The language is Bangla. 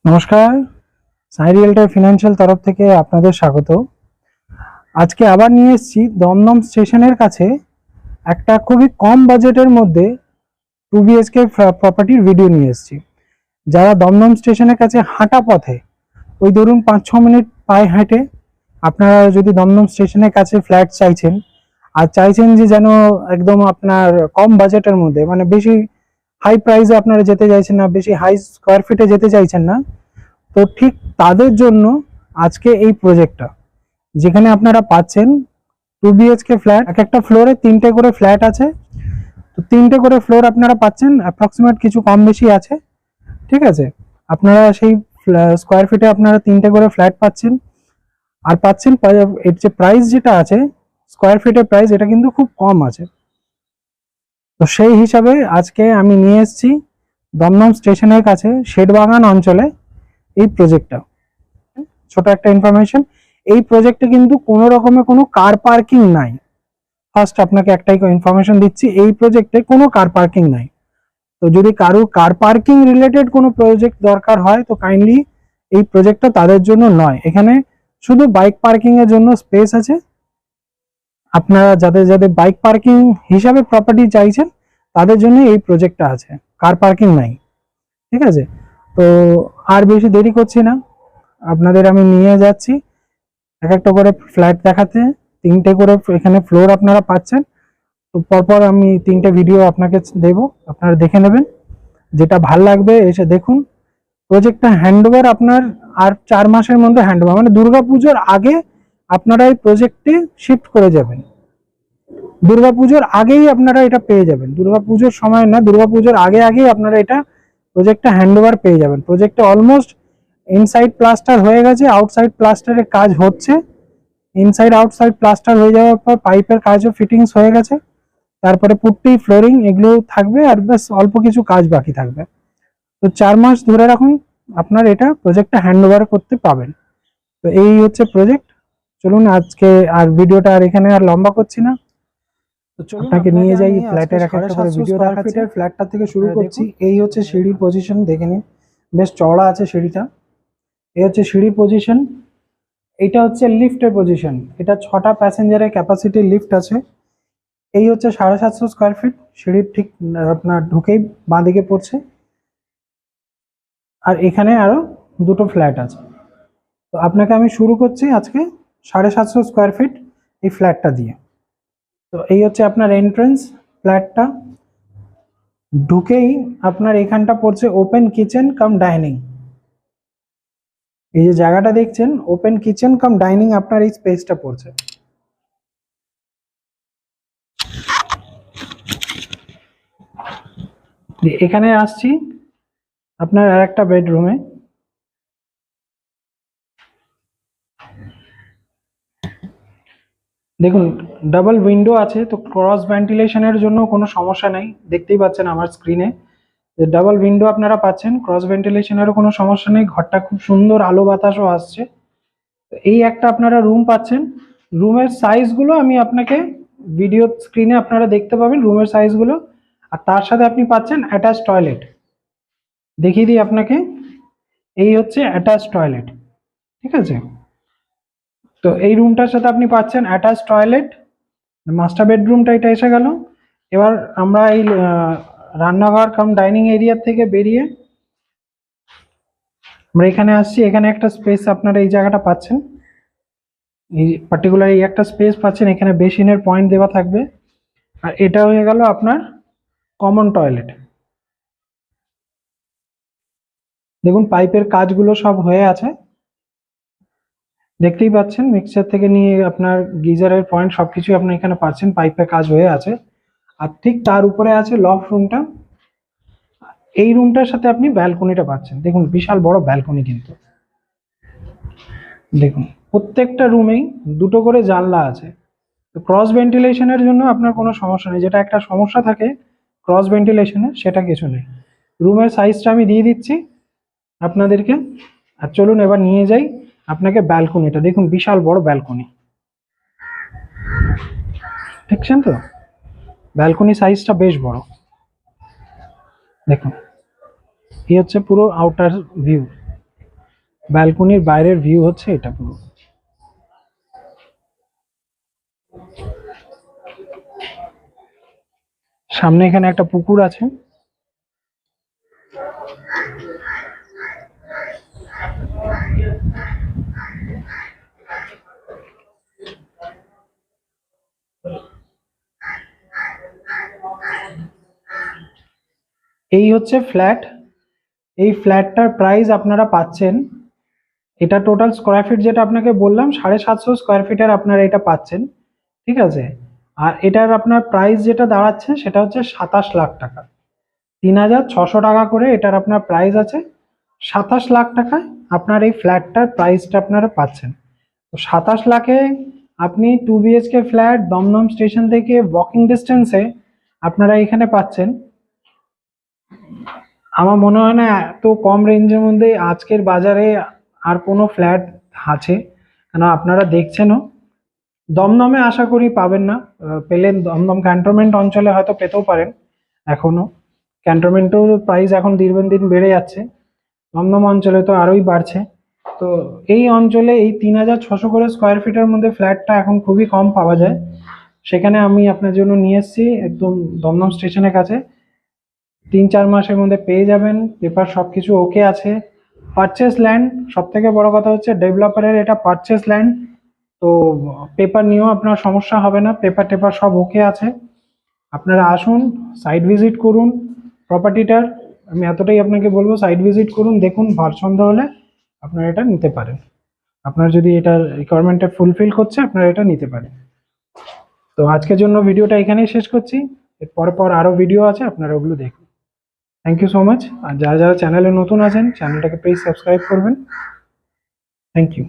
নমস্কার, সাই রিয়েলটার ফিনান্সিয়াল তরফ থেকে আপনাদের স্বাগত। আজকে আবার নিয়ে এসেছি দমদম স্টেশনের কাছে একটা খুবই কম বাজেটের মধ্যে 2 BHK প্রপার্টির ভিডিও নিয়ে এসেছি। যারা দমদম স্টেশনের কাছে হাঁটা পথে, ওই ধরুন 5-6 মিনিট পায়ে হেঁটে আপনারা যদি দমদম স্টেশনের কাছে ফ্ল্যাট চাইছেন আর চাইছেন যে যেন একদম আপনার কম বাজেটের মধ্যে, মানে বেশি হাই প্রাইসে আপনারা যেতে চাইছেন না, বেশি হাই স্কোয়ার ফিটে যেতে চাইছেন না, তো ঠিক তাদের জন্য আজকে এই প্রজেক্টটা, যেখানে আপনারা পাচ্ছেন 2 BHK ফ্ল্যাট। এক একটা ফ্লোরে 3টে করে ফ্ল্যাট আছে, তো 3টে করে ফ্লোর আপনারা পাচ্ছেন, অ্যাপ্রক্সিমেট কিছু কম বেশি আছে, ঠিক আছে। আপনারা সেই স্কোয়ার ফিটে আপনারা 3টে করে ফ্ল্যাট পাচ্ছেন, আর পাচ্ছেন এর যে প্রাইস যেটা আছে স্কোয়ার ফিটের প্রাইস, এটা কিন্তু খুব কম আছে। তো সেই হিসাবে আজকে আমি নিয়ে এসেছি দমদম স্টেশনের কাছে শেঠবাগান অঞ্চলে এই প্রজেক্টটা। ছোট একটা ইনফরমেশন, এই প্রজেক্টে কিন্তু কোনো রকমের কোনো কার পার্কিং নাই। ফার্স্ট আপনাকে একটাই ইনফরমেশন দিচ্ছি, এই প্রজেক্টে কোনো কার পার্কিং নাই। তো যদি কারোর কার পার্কিং রিলেটেড কোনো প্রজেক্ট দরকার হয় তো কাইন্ডলি এই প্রজেক্টটা তাদের জন্য নয়। এখানে শুধু বাইক পার্কিং এর জন্য স্পেস আছে। আপনারা যাদের যাদের বাইক পার্কিং হিসাবে প্রপার্টি চাইছেন তাদের জন্য এই প্রজেক্টটা আছে, কার পার্কিং নাই, ঠিক আছে। তো আর বেশি দেরি করছি না, আপনাদের আমি নিয়ে যাচ্ছি এক একটা করে ফ্ল্যাট দেখাতে। 3টে করে এখানে ফ্লোর আপনারা পাচ্ছেন। তো পরপর আমি 3টে ভিডিও আপনাকে দেব, আপনারা দেখে নেবেন, যেটা ভাল লাগবে এসে দেখুন। প্রজেক্টটা হ্যান্ডওভার আপনার আর 4 মাসের মধ্যে হ্যান্ডওভার, মানে দুর্গাপুজোর আগে আপনারা এই প্রজেক্টে শিফট করে যাবেন। দুর্গাপুজোর আগেই আপনারা এটা পেয়ে যাবেন, দুর্গাপুজোর সময় না, দুর্গাপুজোর আগে আগেই আপনারা এটা প্রজেক্টটা হ্যান্ডওভার পেয়ে যাবেন। প্রজেক্টে অলমোস্ট ইনসাইড প্লাস্টার হয়ে গেছে, আউটসাইড প্লাস্টারের কাজ হচ্ছে। ইনসাইড আউটসাইড প্লাস্টার হয়ে যাওয়ার পর পাইপের কাজও ফিটিংস হয়ে গেছে, তারপরে পুট্টি ফ্লোরিং এগুলো থাকবে, আর বেশ অল্প কিছু কাজ বাকি থাকবে। তো 4 মাস ধরে রাখুন আপনার এটা প্রজেক্টটা হ্যান্ডওভার করতে পাবেন। তো এই হচ্ছে প্রজেক্ট। চলুন আজকে আর ভিডিওটা আর এখানে আর লম্বা করছি না, তো চলুন আপনাকে নিয়ে যাই ফ্ল্যাটের এক একটা করে ভিডিও দেখাচ্ছি। ফ্ল্যাটটা থেকে শুরু করছি। এই হচ্ছে সিঁড়ির পজিশন, দেখে নিন বেশ চওড়া আছে সিঁড়িটা। এই হচ্ছে সিঁড়ির পজিশন। এটা হচ্ছে লিফটের পজিশন, এটা 6টা প্যাসেঞ্জারের ক্যাপাসিটির লিফট আছে। এই হচ্ছে 750 স্কোয়ার ফিট সিঁড়ির ঠিক আপনার ঢুকেই বাঁ দিকে পড়ছে, আর এখানে আরো 2টো ফ্ল্যাট আছে। তো আপনাকে আমি শুরু করছি আজকে 750 স্কোয়ার ফিট এই ফ্ল্যাটটা দিয়ে। তো এই হচ্ছে আপনার এন্ট্রেন্স ফ্ল্যাটটা। ঢুকেই আপনার এখানটা পড়ছে ওপেন কিচেন কাম ডাইনিং। এই যে জায়গাটা দেখছেন ওপেন কিচেন কাম ডাইনিং, আপনার এই স্পেসটা পড়ছে। এখানে আসছি আপনার আর একটা বেডরুমে। দেখুন ডাবল উইন্ডো আছে, তো ক্রস ভেন্টিলেশনের জন্য কোনো সমস্যা নেই। দেখতেই পাচ্ছেন আমার স্ক্রিনে যে ডাবল উইন্ডো আপনারা পাচ্ছেন, ক্রস ভেন্টিলেশনেরও কোনো সমস্যা নেই। ঘরটা খুব সুন্দর আলো বাতাসও আসছে। এই একটা আপনারা রুম পাচ্ছেন। রুমের সাইজগুলো আমি আপনাকে ভিডিও স্ক্রিনে আপনারা দেখতে পাবেন রুমের সাইজগুলো। আর তার সাথে আপনি পাচ্ছেন অ্যাটাচ টয়লেট, দেখিয়ে দিই আপনাকে। এই হচ্ছে অ্যাটাচ টয়লেট, ঠিক আছে। তো এই রুমটার সাথে আপনি পাচ্ছেন অ্যাটাচ টয়লেট। মাস্টার বেডরুমটা এটা এসে গেল। এবার আমরা এই রান্নাঘর কাম ডাইনিং এরিয়া থেকে বেরিয়ে আমরা এখানে আসছি। এখানে একটা স্পেস আপনারা এই জায়গাটা পাচ্ছেন, এই পার্টিকুলার এই একটা স্পেস পাচ্ছেন, এখানে বেসিনের পয়েন্ট দেওয়া থাকবে। আর এটা হয়ে গেল আপনার কমন টয়লেট। দেখুন পাইপের কাজগুলো সব হয়ে আছে, দেখতেই পাচ্ছেন। মিক্সচার থেকে নিয়ে আপনার গিজারের পয়েন্ট সবকিছু আপনি এখানে পাচ্ছেন, পাইপের কাজ হয়ে আছে। আর ঠিক তার উপরে আছে লফট রুমটা। এই রুমটার সাথে আপনি ব্যালকনিটা পাচ্ছেন। দেখুন বিশাল বড় ব্যালকনি, কিন্তু দেখুন প্রত্যেকটা রুমেই 2টো করে জানলা আছে। তো ক্রস ভেন্টিলেশনের জন্য আপনার কোনো সমস্যা নেই, যেটা একটা সমস্যা থাকে ক্রস ভেন্টিলেশনে, সেটা কিছু নেই। রুমের সাইজটা আমি দিয়ে দিচ্ছি আপনাদেরকে। আর চলুন এবার নিয়ে যাই আপনাকে ব্যালকনিটা। দেখুন বিশাল বড় ব্যালকনি, দেখছেন তো ব্যালকনি সাইজটা বেশ বড়। দেখুন এই হচ্ছে পুরো আউটার ভিউ। ব্যালকনির বাইরের ভিউ হচ্ছে এটা পুরো। সামনে এখানে একটা পুকুর আছে। এই হচ্ছে ফ্ল্যাট। এই ফ্ল্যাটটার প্রাইস আপনারা পাচ্ছেন, এটা টোটাল স্কোয়ার ফিট যেটা আপনাকে বললাম 750 স্কোয়ার ফিটের আপনারা এটা পাচ্ছেন, ঠিক আছে। আর এটার আপনার প্রাইস যেটা দাঁড়াচ্ছে সেটা হচ্ছে 27 লাখ টাকা। 3600 টাকা করে এটার আপনার প্রাইস আছে। 27 লাখ টাকায় আপনার এই ফ্ল্যাটটার প্রাইসটা আপনারা পাচ্ছেন। তো 27 লাখে আপনি 2 BHK ফ্ল্যাট দমদম স্টেশন থেকে ওয়াকিং ডিস্টেন্সে আপনারা এখানে পাচ্ছেন। আমার মনে হয় না এত কম রেঞ্জের মধ্যে আজকের বাজারে আর কোনো ফ্ল্যাট আছে, কেন আপনারা দেখছেনও। দমদমে আশা করি পাবেন না, পেলে দমদম ক্যান্টনমেন্ট অঞ্চলে হয়তো পেতেও পারেন। এখনো ক্যান্টনমেন্টেও প্রাইস এখন দিন দিন বেড়ে যাচ্ছে, দমদম অঞ্চলে তো আরোই বাড়ছে। তো এই অঞ্চলে এই 3600 করে স্কোয়ার ফিটের মধ্যে ফ্ল্যাটটা এখন খুবই কম পাওয়া যায়। সেখানে আমি আপনার জন্য নিয়ে এসেছি একদম দমদম স্টেশনের কাছে। 3-4 মাসের মধ্যে পেয়ে যাবেন, পেপার সব কিছু ওকে আছে। পারচেস ল্যান্ড, সব থেকে বড় কথা হচ্ছে ডেভেলপারের এটা পারচেস ল্যান্ড, তো পেপার নিয়েও আপনার সমস্যা হবে না, পেপার টেপার সব ওকে আছে। আপনারা আসুন, সাইট ভিজিট করুন প্রপার্টিটার। আমি এতটাই আপনাকে বলবো, সাইট ভিজিট করুন, দেখুন, পছন্দ হলে আপনারা এটা নিতে পারেন। আপনার যদি এটা রিকোয়ারমেন্টটা ফুলফিল করছে আপনারা এটা নিতে পারেন। তো আজকের জন্য ভিডিওটা এখানেই শেষ করছি। এর পর আরও ভিডিও আছে, আপনারা ওগুলো দেখুন। Thank you so much. আর যারা যারা চ্যানেলে নতুন আছেন চ্যানেলটাকে প্লিজ সাবস্ক্রাইব করবেন। Thank you.